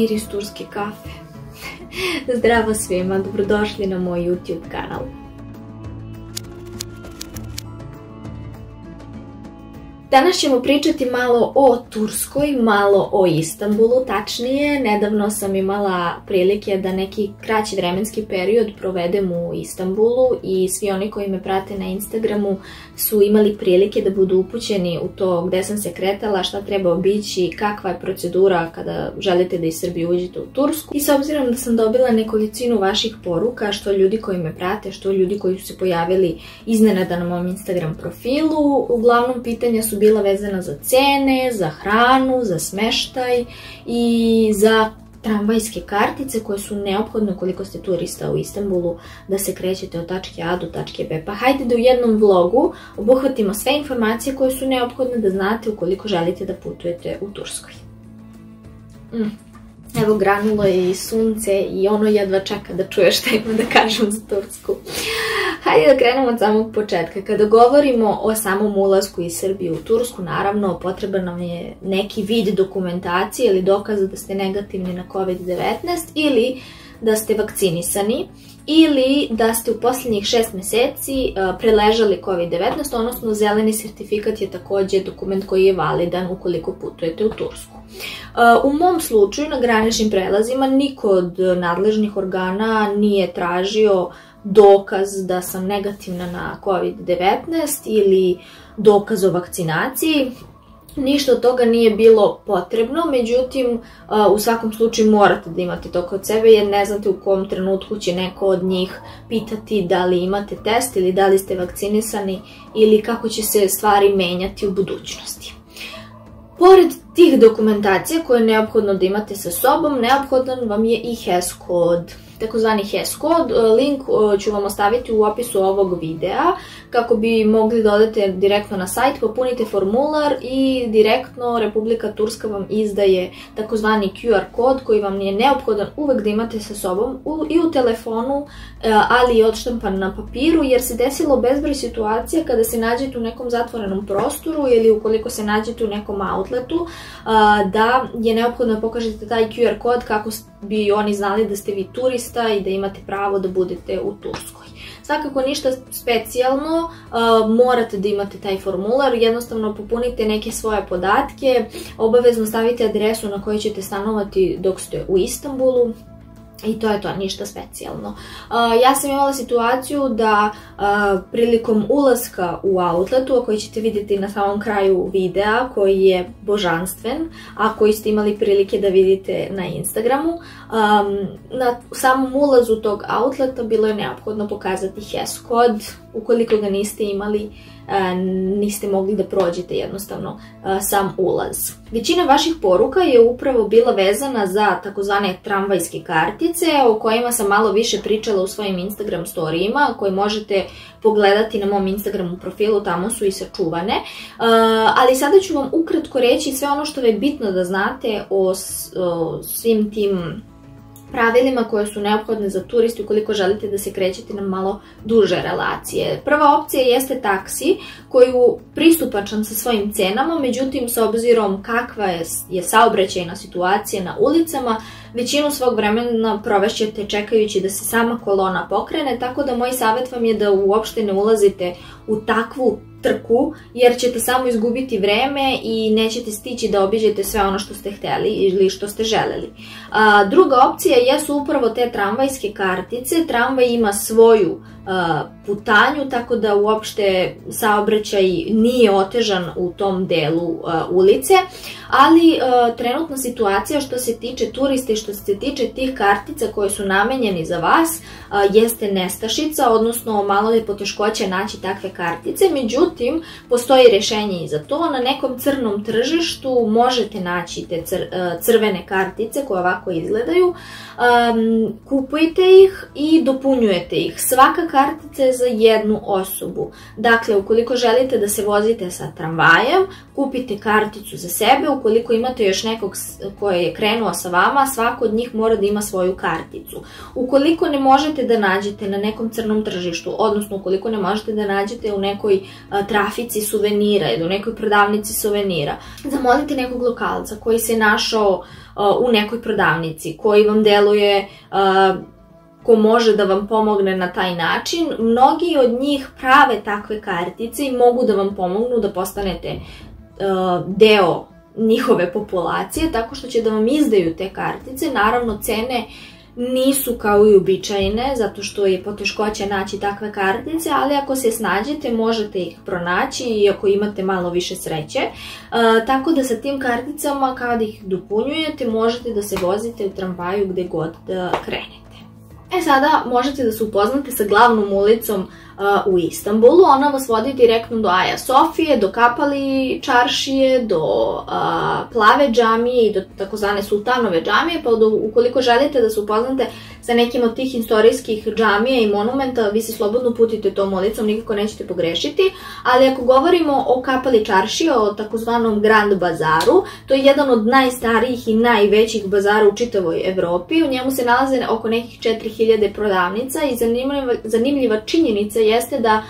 miris turske kafe. Zdravo svima, dobrodošli na moj YouTube kanal. Danas ćemo pričati malo o Turskoj, malo o Istanbulu, tačnije. Nedavno sam imala prilike da neki kraći vremenski period provedem u Istanbulu i svi oni koji me prate na Instagramu su imali prilike da budu upućeni u to gde sam se kretala, šta treba obići, kakva je procedura kada želite da iz Srbije uđete u Tursku. I s obzirom da sam dobila nekolicinu vaših poruka, što ljudi koji me prate, što ljudi koji su se pojavili iznenada na mom Instagram profilu, uglavnom pitanja su bila vezana za cene, za hranu, za smeštaj i za tramvajske kartice koje su neophodne ukoliko ste turista u Istanbulu da se krećete od tačke A do tačke B. Pa hajde da u jednom vlogu obuhvatimo sve informacije koje su neophodne da znate ukoliko želite da putujete u Turskoj. Evo, granulo je i sunce i ono jedva čeka da čuje šta ima da kažem za Tursku. Hajde da krenemo od samog početka. Kada govorimo o samom ulasku iz Srbije u Tursku, naravno potreban nam je neki vid dokumentacije ili dokaza da ste negativni na COVID-19 ili da ste vakcinisani ili da ste u posljednjih 6 meseci preležali COVID-19, odnosno zeleni sertifikat je također dokument koji je validan ukoliko putujete u Tursku. U mom slučaju na graničnim prelazima niko od nadležnih organa nije tražio dokaz da sam negativna na COVID-19 ili dokaz o vakcinaciji. Ništa od toga nije bilo potrebno, međutim u svakom slučaju morate da imate to kod sebe jer ne znate u kom trenutku će neko od njih pitati da li imate test ili da li ste vakcinisani ili kako će se stvari menjati u budućnosti. Pored tih dokumentacija koje je neophodno da imate sa sobom, neophodan vam je i HES kod. Takozvani HES kod, link ću vam ostaviti u opisu ovog videa kako bi mogli da odete direktno na sajt, popunite formular i direktno Republika Turska vam izdaje takozvani QR kod koji vam je neophodan uvek da imate sa sobom i u telefonu, ali i odštampan na papiru, jer se desilo bezbroj situacija kada se nađete u nekom zatvorenom prostoru ili ukoliko se nađete u nekom outletu, da je neophodno da pokažete taj QR kod kako bi oni znali da ste vi turista i da imate pravo da budete u Turskoj. Svakako ništa specijalno, morate da imate taj formular, jednostavno popunite neke svoje podatke, obavezno stavite adresu na kojoj ćete stanovati dok ste u Istanbulu. I to je to, ništa specijalno. Ja sam imala situaciju da prilikom ulaska u outletu, a koji ćete vidjeti na samom kraju videa, koji je božanstven, a koji ste imali prilike da vidite na Instagramu, na samom ulazu tog outleta bilo je neophodno pokazati HES kod. Ukoliko ga niste imali, niste mogli da prođete jednostavno sam ulaz. Većina vaših poruka je upravo bila vezana za takozvane tramvajske kartice, o kojima sam malo više pričala u svojim Instagram storijima, koje možete pogledati na mom Instagramu profilu, tamo su i sačuvane. Ali sada ću vam ukratko reći sve ono što je bitno da znate o svim tim pravilima koje su neophodne za turisti ukoliko želite da se krećete na malo duže relacije. Prva opcija jeste taksi, koju pristupačan sa svojim cenama, međutim s obzirom kakva je saobraćajna situacija na ulicama, većinu svog vremena provešćete čekajući da se sama kolona pokrene, tako da moj savjet vam je da uopšte ne ulazite u takvu trku, jer ćete samo izgubiti vreme i nećete stići da obiđete sve ono što ste hteli ili što ste želeli. Druga opcija jesu upravo te tramvajske kartice. Tramvaj ima svoju putanju, tako da uopšte saobraćaj nije otežan u tom delu ulice, ali trenutna situacija što se tiče turista i što se tiče tih kartica koje su namenjeni za vas jeste nestašica, odnosno malo je poteškoće naći takve kartice, međutim postoji rešenje i za to. Na nekom crnom tržištu možete naći te crvene kartice koje ovako izgledaju, kupujete ih i dopunjujete ih. Svaka kartica je za jednu osobu. Dakle, ukoliko želite da se vozite sa tramvajem, kupite karticu za sebe. Ukoliko imate još nekog koji je krenuo sa vama, svako od njih mora da ima svoju karticu. Ukoliko ne možete da nađete na nekom crnom tržištu, odnosno ukoliko ne možete da nađete u nekoj trafici suvenira ili u nekoj prodavnici suvenira, zamolite nekog lokalca koji se našao u nekoj prodavnici, koji vam deluje, ko može da vam pomogne na taj način. Mnogi od njih prave takve kartice i mogu da vam pomognu da postanete deo njihove populacije, tako što će da vam izdaju te kartice. Naravno, cene nisu kao i uobičajene, zato što je poteškoća naći takve kartice, ali ako se snađete možete ih pronaći i ako imate malo više sreće. Tako da sa tim karticama, kada ih dopunjujete, možete da se vozite u tramvaju gde god da krenete. Sada možete da se upoznate sa glavnom ulicom u Istanbulu. Ona vas vodi direktno do Aja Sofije, do Kapali čaršije, do Plave džamije i do takozvane Sultanove džamije, pa ukoliko želite da se upoznate sa nekim od tih istorijskih džamija i monumenta, vi se slobodno putite tom ulicom, nikako nećete pogrešiti. Ali ako govorimo o Kapali čaršije, o takozvanom Grand bazaru, to je jedan od najstarijih i najvećih bazara u čitavoj Evropi. U njemu se nalaze oko nekih 4000 prodavnica i zanimljiva činjenica jeste da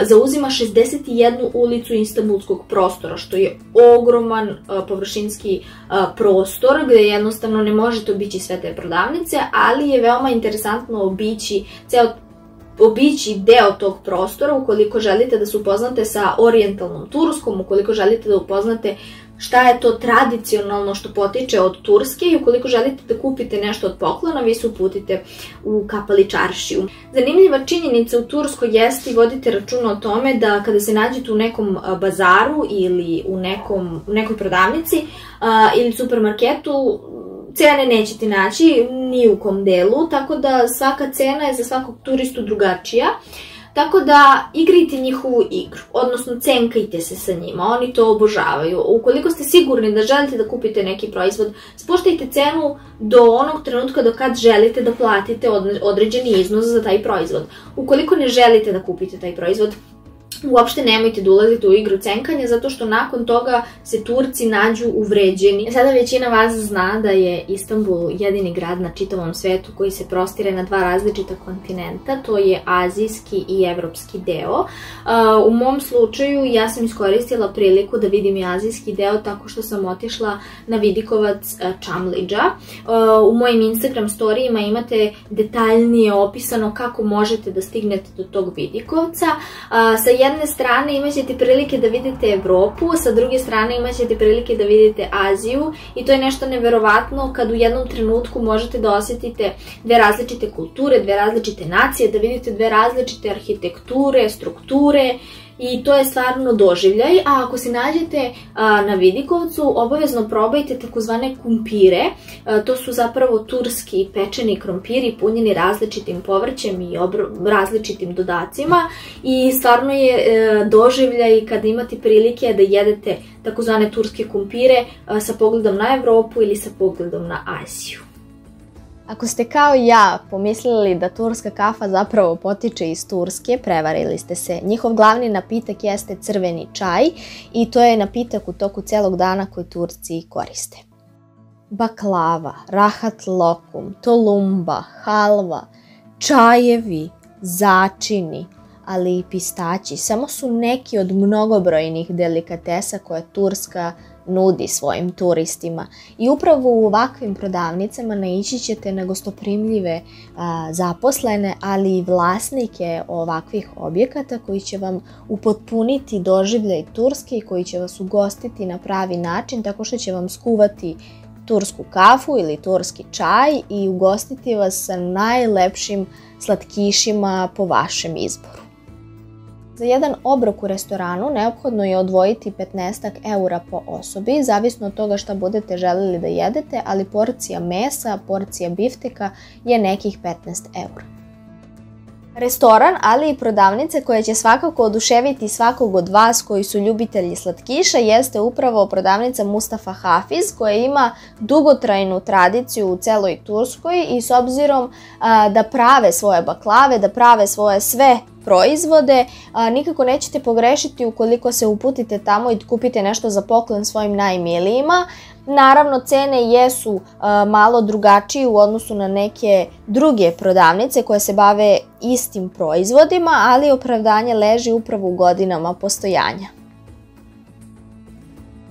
zauzima 61 ulicu istanbulskog prostora, što je ogroman površinski prostor gde jednostavno ne možete obići sve te prodavnice, ali je veoma interesantno obići deo tog prostora ukoliko želite da se upoznate sa orijentalnom Turskom, ukoliko želite da upoznate šta je to tradicionalno što potiče od Turske i ukoliko želite da kupite nešto od poklona, vi se uputite u Kapali čaršiju. Zanimljiva činjenica u Turskoj jeste i vodite računa o tome da kada se nađete u nekom bazaru ili u nekoj prodavnici ili supermarketu, cene nećete naći ni u kom delu, tako da svaka cena je za svakog turistu drugačija. Tako da igrajte njihovu igru, odnosno cenkajte se sa njima, oni to obožavaju. Ukoliko ste sigurni da želite da kupite neki proizvod, spuštajte cenu do onog trenutka do kad želite da platite određeni iznos za taj proizvod. Ukoliko ne želite da kupite taj proizvod, uopšte nemojte da ulazite u igru cenkanja, zato što nakon toga se Turci nađu uvređeni. Sada većina vas zna da je Istanbul jedini grad na čitavom svetu koji se prostire na dva različita kontinenta, to je azijski i evropski deo. U mom slučaju ja sam iskoristila priliku da vidim i azijski deo tako što sam otišla na vidikovac Čamlidža. U mojim Instagram storijima imate detaljnije opisano kako možete da stignete do tog vidikovca. Sa jedne strane imat ćete prilike da vidite Evropu, sa druge strane imat ćete prilike da vidite Aziju i to je nešto neverovatno kad u jednom trenutku možete da osjetite dve različite kulture, dve različite nacije, da vidite dve različite arhitekture, strukture i to je stvarno doživljaj. A ako se nađete na vidikovcu, obavezno probajte takozvane kumpire. To su zapravo turski pečeni krompiri punjeni različitim povrćem i različitim dodacima i stvarno je doživljaj kada imate prilike da jedete takozvane turske kumpire sa pogledom na Evropu ili sa pogledom na Aziju. Ako ste kao ja pomislili da turska kafa zapravo potiče iz Turske, prevarili ste se. Njihov glavni napitak jeste crveni čaj i to je napitak u toku celog dana koji Turci koriste. Baklava, rahat lokum, tolumba, halva, čajevi, začini, ali i pistaći samo su neki od mnogobrojnih delikatesa koje Turska nudi svojim turistima. I upravo u ovakvim prodavnicama naići ćete na gostoprimljive zaposlene, ali i vlasnike ovakvih objekata koji će vam upotpuniti doživljaj Turske i koji će vas ugostiti na pravi način tako što će vam skuvati tursku kafu ili turski čaj i ugostiti vas sa najlepšim slatkišima po vašem izboru. Za jedan obrok u restoranu neophodno je odvojiti 15 € po osobi, zavisno od toga šta budete želeli da jedete, ali porcija mesa, porcija bifteka je nekih 15 €. Restoran, ali i prodavnice koje će svakako oduševiti svakog od vas koji su ljubitelji slatkiša jeste upravo prodavnica Mustafa Hafiz, koja ima dugotrajnu tradiciju u celoj Turskoj i s obzirom da prave svoje baklave, da prave svoje sve proizvode, nikako nećete pogrešiti ukoliko se uputite tamo i kupite nešto za poklon svojim najmilijima. Naravno, cene jesu malo drugačije u odnosu na neke druge prodavnice koje se bave istim proizvodima, ali opravdanje leži upravo u godinama postojanja.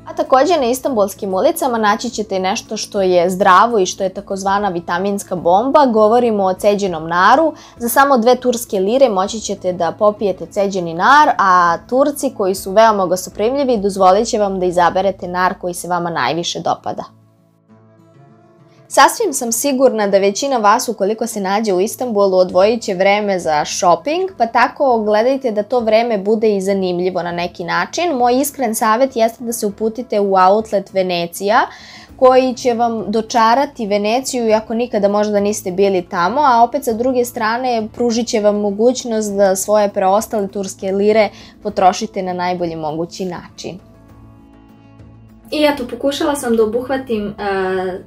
A takođe na istanbulskim ulicama naći ćete nešto što je zdravo i što je takozvana vitaminska bomba. Govorimo o ceđenom naru. Za samo 2 turske lire moći ćete da popijete ceđeni nar, a Turci koji su veoma gostoprimljivi dozvolit će vam da izaberete nar koji se vama najviše dopada. Sasvim sam sigurna da većina vas, ukoliko se nađe u Istanbulu, odvojit će vreme za shopping, pa tako gledajte da to vreme bude i zanimljivo na neki način. Moj iskren savjet jeste da se uputite u outlet Venecija, koji će vam dočarati Veneciju iako nikada možda niste bili tamo, a opet sa druge strane pružit će vam mogućnost da svoje preostale turske lire potrošite na najbolji mogući način. I eto, pokušala sam da obuhvatim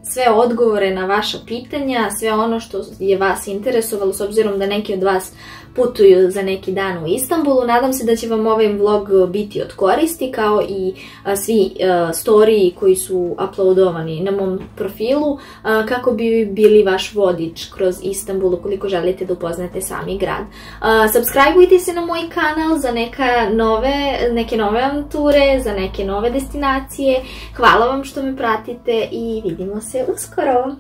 sve odgovore na vaša pitanja, sve ono što je vas interesovalo, s obzirom da neki od vas putuju za neki dan u Istanbulu. Nadam se da će vam ovaj vlog biti od koristi, kao i svi storiji koji su uploadovani na mom profilu, kako bi bili vaš vodič kroz Istanbul ukoliko želite da upoznate sami grad. Subscribeujte se na moj kanal za neke nove avanture, za neke nove destinacije. Hvala vam što me pratite i vidimo se uskoro!